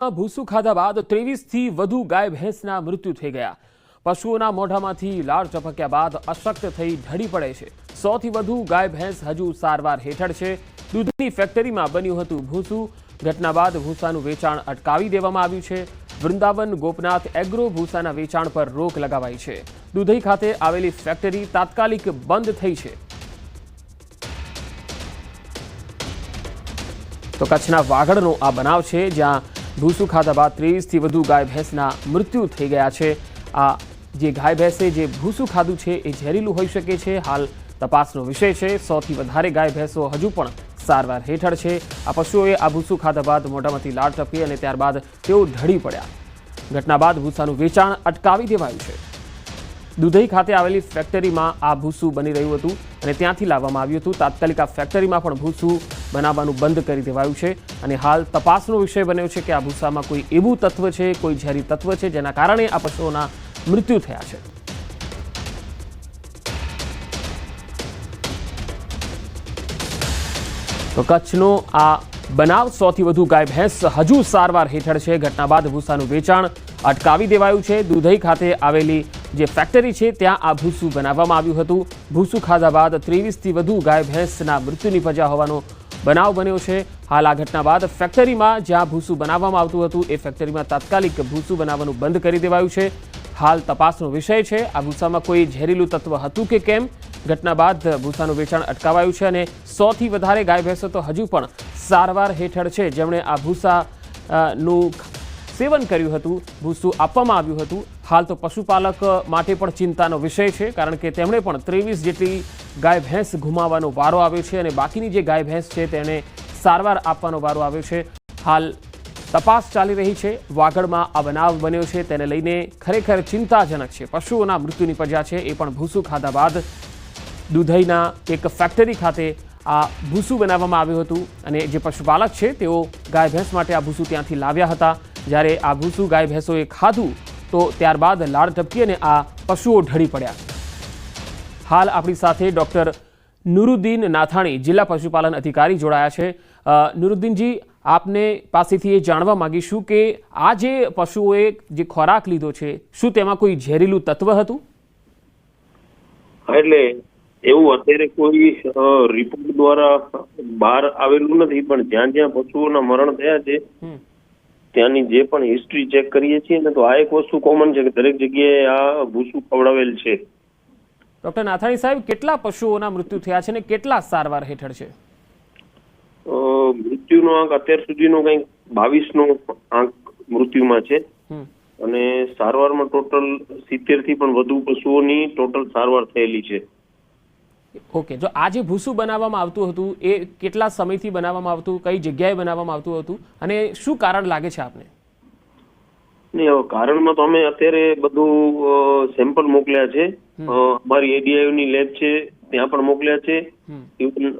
ભૂસું ખાધા બાદ 23થી વધુ ગાય ભેંસના મૃત્યુ થઈ ગયા। પશુઓના મોઢામાંથી લાળ ટપક્યા બાદ અશક્ત થઈ ઢળી પડે છે। 100થી વધુ ગાય ભેંસ હજુ સારવાર હેઠળ છે। દૂધની ફેક્ટરીમાં બન્યું હતું ભૂસું। ઘટના બાદ ભૂસાનું વેચાણ અટકાવી દેવામાં આવ્યું છે। વૃંદાવન ગોપનાથ એગ્રો ભૂસાના વેચાણ પર રોક લગાવાઈ છે। દુધઈ ખાતે આવેલી ફેક્ટરી તાત્કાલિક બંધ થઈ છે। તો કચ્છના વાગડનો આ બનાવ છે, જ્યાં ભૂસું ખાધા બાદ 23થી વધુ ગાય ભેંસના મૃત્યુ થઈ ગયા છે। આ જે ગાય ભેંસે જે ભૂસું ખાધું છે એ ઝેરીલું હોઈ શકે છે। હાલ તપાસનો વિષય છે। 100થી વધારે ગાય ભેંસો હજુ પણ સારવાર હેઠળ છે। આ પશુઓએ આ ભૂસું ખાધા બાદ મોઢામાંથી લાળ ટપકી અને ત્યારબાદ તેઓ ઢળી પડ્યા। ઘટના બાદ ભૂસાનું વેચાણ અટકાવી દેવાયું છે। દુધઈ ખાતે આવેલી ફેક્ટરીમાં આ ભૂસું બની રહ્યું હતું અને ત્યાંથી લાવવામાં આવ્યું હતું। તાત્કાલિક આ ફેક્ટરીમાં પણ ભૂસું બનાવવાનું બંધ કરી દેવાયું છે અને હાલ તપાસનો વિષય બન્યો છે કે આ ભૂસામાં કોઈ એવું તત્વ છે, કોઈ ઝેરી તત્વ છે, જેના કારણે આ પશુઓના મૃત્યુ થયા છે। તો કચ્છનો આ બનાવ 100થી વધુ ગાય ભેંસ હજુ સારવાર હેઠળ છે। ઘટના બાદ ભૂસાનું વેચાણ અટકાવી દેવાયું છે। દુધઈ ખાતે આવેલી જે ફેક્ટરી છે ત્યાં આ ભૂસું બનાવવામાં આવ્યું હતું। ભૂસું ખાધા બાદ 23થી વધુ ગાય ભેંસના મૃત્યુ નિપજ્યા હોવાનો બનાવ બન્યો છે। હાલ આ ઘટના બાદ ફેક્ટરીમાં જ્યાં ભૂસું બનાવવામાં આવતું હતું એ ફેક્ટરીમાં તાત્કાલિક ભૂસું બનાવવાનું બંધ કરી દેવાયું છે। હાલ તપાસનો વિષય છે આ ભૂસામાં કોઈ ઝેરીલું તત્વ હતું કે કેમ। ઘટના બાદ ભૂસાનું વેચાણ અટકાવાયું છે અને 100થી વધારે ગાય ભેંસો તો હજુ પણ સારવાર હેઠળ છે, જેમણે આ ભૂસાનું સેવન કર્યું હતું, ભૂસું આપવામાં આવ્યું હતું। હાલ તો પશુપાલક માટે પણ ચિંતાનો વિષય છે, કારણ કે તેમણે પણ 23 જેટલી ગાય ભેંસ ગુમાવવાનો વારો આવ્યો છે અને બાકીની જે ગાય ભેંસ છે તેને સારવાર આપવાનો વારો આવ્યો છે। હાલ તપાસ ચાલી રહી છે। વાગડમાં આ બનાવ બન્યો છે તેને લઈને ખરેખર ચિંતાજનક છે। પશુઓના મૃત્યુ નિપજ્યા છે, એ પણ ભૂસું ખાધા બાદ। દુધઈના એક ફેક્ટરી ખાતે આ ભૂસું બનાવવામાં આવ્યું હતું અને જે પશુપાલક છે તેઓ ગાય ભેંસ માટે આ ભૂસું ત્યાંથી લાવ્યા હતા। જ્યારે આ ભૂસું ગાય ભેંસોએ ખાધું તો ત્યારબાદ લાળ ટપકી અને આ પશુઓ ઢળી પડ્યા। હાલ આપણી સાથે ડૉક્ટર નુરુદ્દીન નાથાણી, જિલ્લા પશુપાલન અધિકારી જોડાયા છે। નુરુદ્દીનજી, આપને પાસેથી એ જાણવા માંગીશું કે આ જે પશુઓએ જે ખોરાક લીધો છે, શું તેમાં કોઈ ઝેરીલું તત્વ હતું? એટલે એવું અત્યારે કોઈ રિપોર્ટ દ્વારા બહાર આવેલું નથી, પણ જ્યાં જ્યાં પશુઓના મરણ થયા છે ત્યાંની જે પણ હિસ્ટ્રી ચેક કરીએ છીએ ને, તો આ એક વસ્તુ કોમન છે કે દરેક જગ્યાએ આ ભૂસું ખવડાવેલ છે। ડોક્ટર નાથાણી સાહેબ, કેટલા પશુઓના મૃત્યુ થયા છે અને કેટલા સારવાર હેઠળ છે? મૃત્યુનો આંક અત્યાર સુધીનો કંઈક 22નો આંક મૃત્યુમાં છે અને સારવારમાં ટોટલ 70થી પણ વધુ પશુઓની ટોટલ સારવાર થયેલી છે। ઓકે, જો આ જે ભૂસું બનાવવામાં આવતું હતું એ કેટલા સમયથી બનાવવામાં આવતું, કઈ જગ્યાએ બનાવવામાં આવતું હતું અને શું કારણ લાગે છે આપને? નહીં, હવે કારણમાં તો અમે અત્યારે બધું સેમ્પલ મોકલ્યા છે। અમારી એડીઆઈની લેબ છે ત્યાં પણ મોકલ્યા છે, ઇવન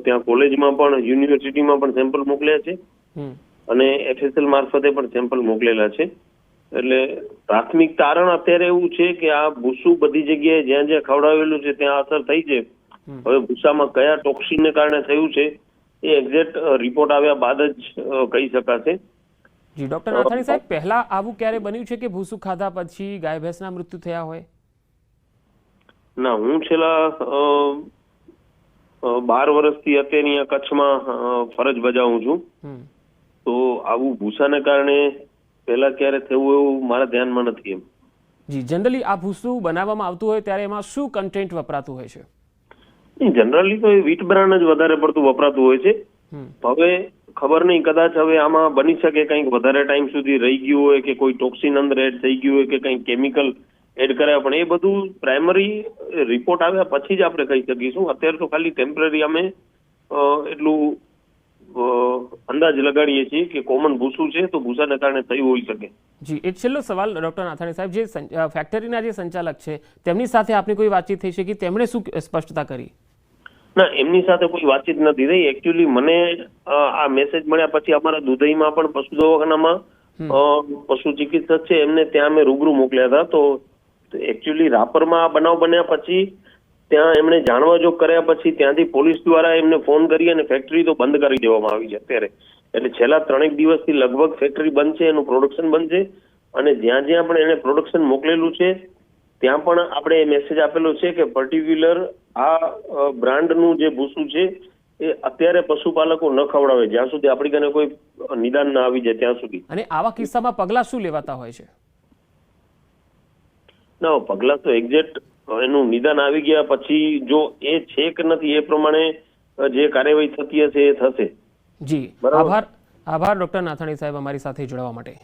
ત્યાં કોલેજમાં પણ, યુનિવર્સિટીમાં પણ સેમ્પલ મોકલ્યા છે અને એફએસએલ મારફતે પણ સેમ્પલ મોકલેલા છે। એટલે પ્રાથમિક તારણ અત્યારે એવું છે કે આ ભૂસું બધી જગ્યાએ જ્યાં જ્યાં ખવડાવેલું છે ત્યાં અસર થઈ છે। હવે ભૂસામાં કયા ટોક્સિનને કારણે થયું છે એ એક્ઝેક્ટ રિપોર્ટ આવ્યા બાદ જ કહી શકાશે। જી ડોક્ટર નાથાણી સાહેબ, પહેલા આવું ક્યારે બન્યું છે કે ભૂસું ખાધા પછી ગાય ભેંસના મૃત્યુ થયા હોય? ના, હું છેલ્લા 12 વર્ષથી અત્યારે કચ્છમાં ફરજ બજાવું છું, તો આવું ભૂસાને કારણે પહેલા ક્યારે થયું એવું મારા ધ્યાનમાં નથી એમ। જી, જનરલી આ ભૂસું બનાવવામાં આવતું હોય ત્યારે એમાં શું કન્ટેન્ટ વપરાતું હોય છે? જનરલી તો વીટ બ્રાન્ડ જ વધારે પડતું વપરાતું હોય છે। હવે ખબર નહીં, કદાચ હવે આમાં બની શકે કંઈક વધારે ટાઈમ સુધી રહી ગયું હોય કે કોઈ ટોક્સિન અંદર એડ થઈ ગયું હોય કે કંઈક કેમિકલ એડ કર્યા, પણ એ બધું પ્રાઇમરી રિપોર્ટ આવ્યા પછી જ આપણે કહી શકીશું। અત્યારે તો ખાલી ટેમ્પરરી અમે એટલું અંદાજ લગાડીએ છીએ કે કોમન ભૂસું છે તો ભૂસાને કારણે થયું હોઈ શકે। જી, એક છેલ્લો સવાલ ડોક્ટર નાથાણી સાહેબ, જે ફેક્ટરીના જે સંચાલક છે તેમની સાથે આપની કોઈ વાતચીત થઈ છે કે તેમણે શું સ્પષ્ટતા કરી? ના, એમની સાથે કોઈ વાતચીત નથી થઈ। એકચ્યુઅલી મને આ મેસેજ મળ્યા પછી અમારા દુધઈમાં પણ પશુ દવાખાનામાં પશુ ચિકિત્સક છે એમને ત્યાં અમે રૂબરૂ મોકલ્યા હતા। તો એકચ્યુઅલી રાપરમાં આ બનાવ બન્યા પછી ત્યાં એમણે જાણવા જોગ કર્યા પછી ત્યાંથી પોલીસ દ્વારા એમને ફોન કરી અને ફેક્ટરી તો બંધ કરી દેવામાં આવી છે અત્યારે। એટલે છેલ્લા 3 દિવસથી લગભગ ફેક્ટરી બંધ છે, એનું પ્રોડક્શન બંધ છે, અને જ્યાં જ્યાં પણ એને પ્રોડક્શન મોકલેલું છે ત્યાં પણ આપણે મેસેજ આપેલો છે કે પર્ટિક્યુલર આ બ્રાન્ડનું જે ભૂસું છે એ અત્યારે પશુપાલકો ન ખવડાવે જ્યાં સુધી આપણી કને કોઈ નિદાન ના આવી જાય ત્યાં સુધી. અને આવા કિસ્સામાં પગલાં શું લેવાતા હોય છે? ના, પગલાં તો એક્ઝેક્ટ એનું નિદાન આવી ગયા પછી જો એ છે કે નથી એ પ્રમાણે જે કાર્યવાહી થતી હશે એ થશે. જી, આભાર ડોક્ટર નાથાણી સાહેબ અમારી સાથે જોડાવા માટે.